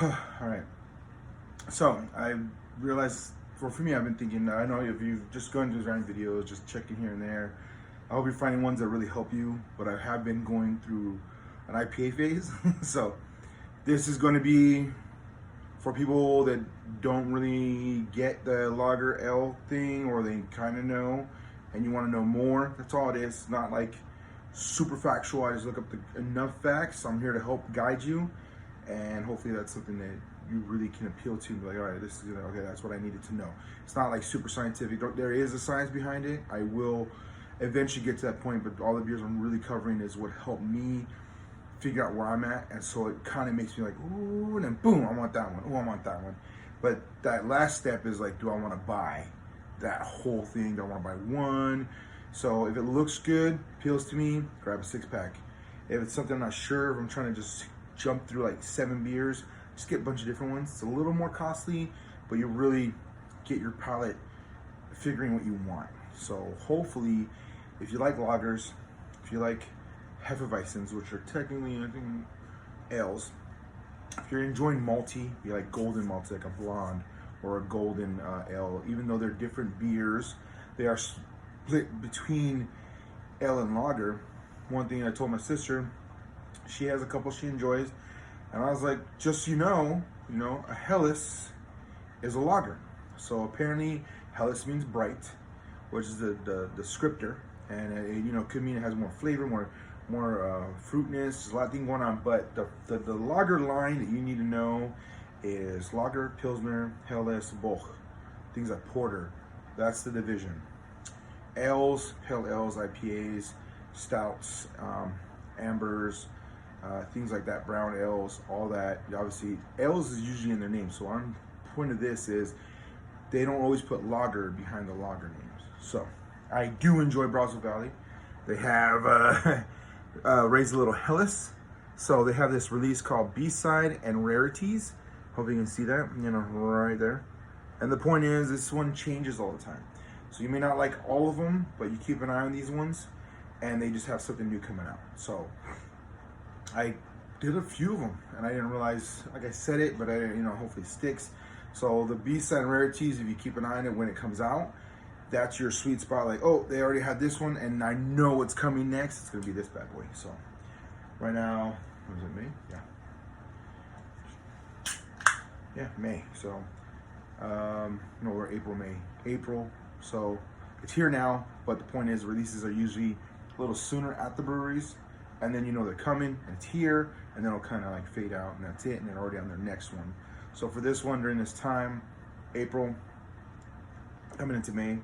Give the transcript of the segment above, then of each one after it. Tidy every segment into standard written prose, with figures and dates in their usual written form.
All right. So I realized, for me, I've been thinking. I know if you've just gone through random videos, just checking here and there. I hope you're finding ones that really help you. But I have been going through an IPA phase, so this is going to be for people that don't really get the lager L thing, or they kind of know, and you want to know more. That's all it is. It's not like super factual. I just look up enough facts. I'm here to help guide you, and hopefully that's something that you really can appeal to and be like, all right, this is okay, that's what I needed to know. It's not like super scientific. There is a science behind it. I will eventually get to that point, but all the beers I'm really covering is what helped me figure out where I'm at, and so it kind of makes me like, ooh, and then boom, I want that one. Oh, I want that one. But that last step is like, do I want to buy that whole thing? Do I want to buy one? So if it looks good, appeals to me, grab a 6-pack. If it's something I'm not sure, if I'm trying to just jump through like 7 beers, just get a bunch of different ones. It's a little more costly, but you really get your palate figuring what you want. So hopefully, if you like lagers, if you like Hefeweizens, which are technically, I think, ales. If you're enjoying malty, you like golden malty, like a blonde or a golden ale. Even though they're different beers, they are split between ale and lager. One thing I told my sister, she has a couple she enjoys, and I was like, just so you know, a Helles is a lager. So apparently, Helles means bright, which is the descriptor, and it could mean it has more flavor, more fruitness. There's a lot of things going on, but the lager line that you need to know is lager, pilsner, Helles, boch. Things like porter. That's the division. Ales, pale ales, IPAs, stouts, ambers, things like that, brown ales, all that. Obviously, ales is usually in their name. So our point of this is they don't always put lager behind the lager names. So I do enjoy Brazos Valley. They have raised a little Helles. So they have this release called B-side Rarities. Hope you can see that, right there. And the point is, this one changes all the time. So you may not like all of them, but you keep an eye on these ones, and they just have something new coming out. So I did a few of them, and I didn't realize, like I said it, but I didn't, hopefully it sticks. So the B-side Rarities, if you keep an eye on it when it comes out, that's your sweet spot. Like, oh, they already had this one, and I know what's coming next. It's gonna be this bad boy. So right now, was it May? Yeah, May. So no, we're April, May, April. So it's here now. But the point is, releases are usually a little sooner at the breweries, and then they're coming, and it's here, and then it'll kind of like fade out, and that's it, and they're already on their next one. So for this one, during this time, April, coming into May,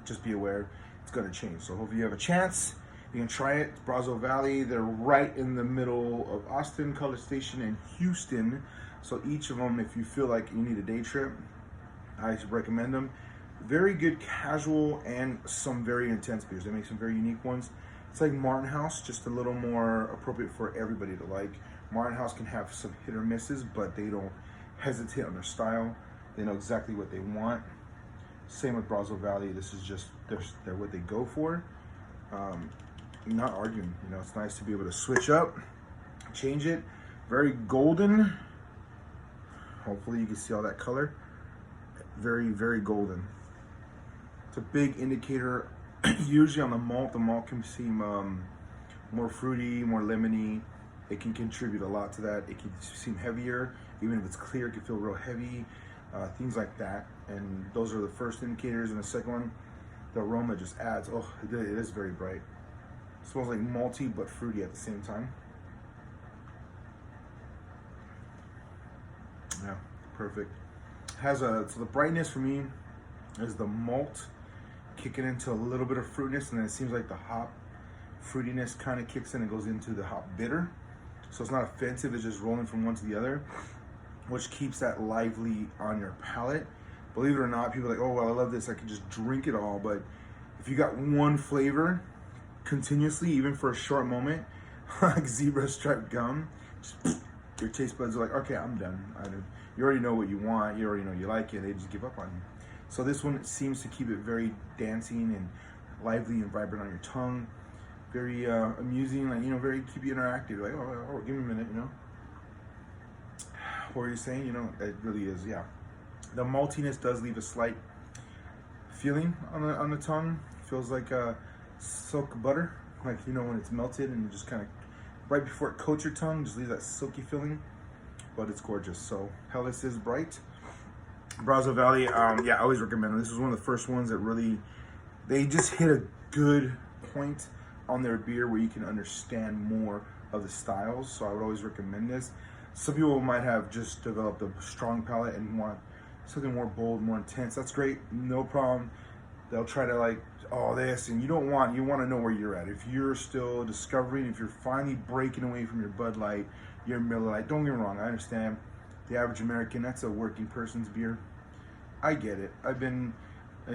just be aware it's going to change. So hopefully you have a chance. You can try it. It's Brazos Valley. They're right in the middle of Austin, College Station, and Houston. So each of them, if you feel like you need a day trip, I recommend them. Very good casual and some very intense beers. They make some very unique ones. It's like Martin House, just a little more appropriate for everybody to like. Martin House can have some hit or misses, but they don't hesitate on their style. They know exactly what they want. Same with Brazos Valley. This is just they're what they go for. Not arguing. It's nice to be able to switch up, change it. Very golden. Hopefully you can see all that color. Very, very golden. It's a big indicator. Usually on the malt can seem more fruity, more lemony. It can contribute a lot to that. It can seem heavier. Even if it's clear, it can feel real heavy. Things like that. And those are the first indicators. And the second one, the aroma just adds. Oh, it is very bright. It smells like malty but fruity at the same time. Yeah, perfect. So the brightness for me is the malt kicking into a little bit of fruitiness, and then it seems like the hop fruitiness kind of kicks in and goes into the hop bitter. So it's not offensive, it's just rolling from one to the other, which keeps that lively on your palate. Believe it or not, people are like, oh, well, I love this, I can just drink it all. But if you got one flavor continuously, even for a short moment, like zebra striped gum, just, your taste buds are like, okay, I'm done. You already know what you want, you already know you like it, they just give up on you. So this one seems to keep it very dancing and lively and vibrant on your tongue. Very amusing, like, very keep you interactive. Like, oh, give me a minute, What were you saying? You know, it really is, yeah. The maltiness does leave a slight feeling on the tongue. Feels like silk butter, like, you know, when it's melted and you just kind of, right before it coats your tongue, just leaves that silky feeling, but it's gorgeous. So Helles is bright. Brazos Valley, yeah, I always recommend them. This was one of the first ones that really, they just hit a good point on their beer where you can understand more of the styles. So I would always recommend this. Some people might have just developed a strong palate and want something more bold, more intense. That's great, no problem. They'll try to like, oh, this, and you want to know where you're at. If you're still discovering, if you're finally breaking away from your Bud Light, your Miller Lite, don't get me wrong, I understand. The average American, that's a working person's beer. I get it. I've been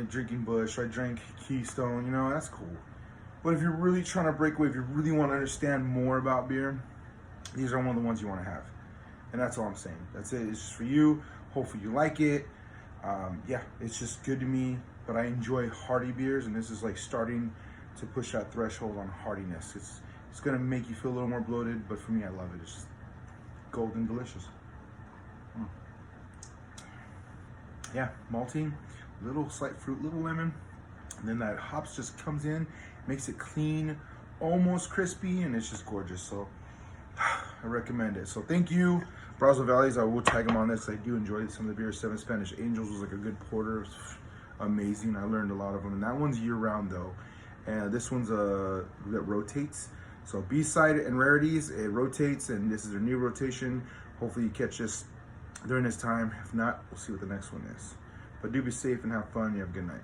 drinking Busch, I drank Keystone, you know, that's cool. But if you're really trying to break away, if you really want to understand more about beer, these are one of the ones you want to have. And that's all I'm saying. That's it. It's just for you. Hopefully you like it. Yeah, it's just good to me. But I enjoy hearty beers, and this is like starting to push that threshold on heartiness. It's gonna make you feel a little more bloated, but for me, I love it. It's just golden delicious. Yeah, malty, little slight fruit, little lemon, and then that hops just comes in, makes it clean, almost crispy, and it's just gorgeous. So I recommend it. So thank you, Brazos Valleys. I will tag them on this. I do enjoy some of the beers. 7 Spanish Angels was like a good porter. Amazing. I learned a lot of them, and that one's year-round though. And this one's that rotates. So B-side and Rarities, it rotates, and this is their new rotation. Hopefully you catch this during this time. If not, we'll see what the next one is. But do be safe and have fun. You have a good night.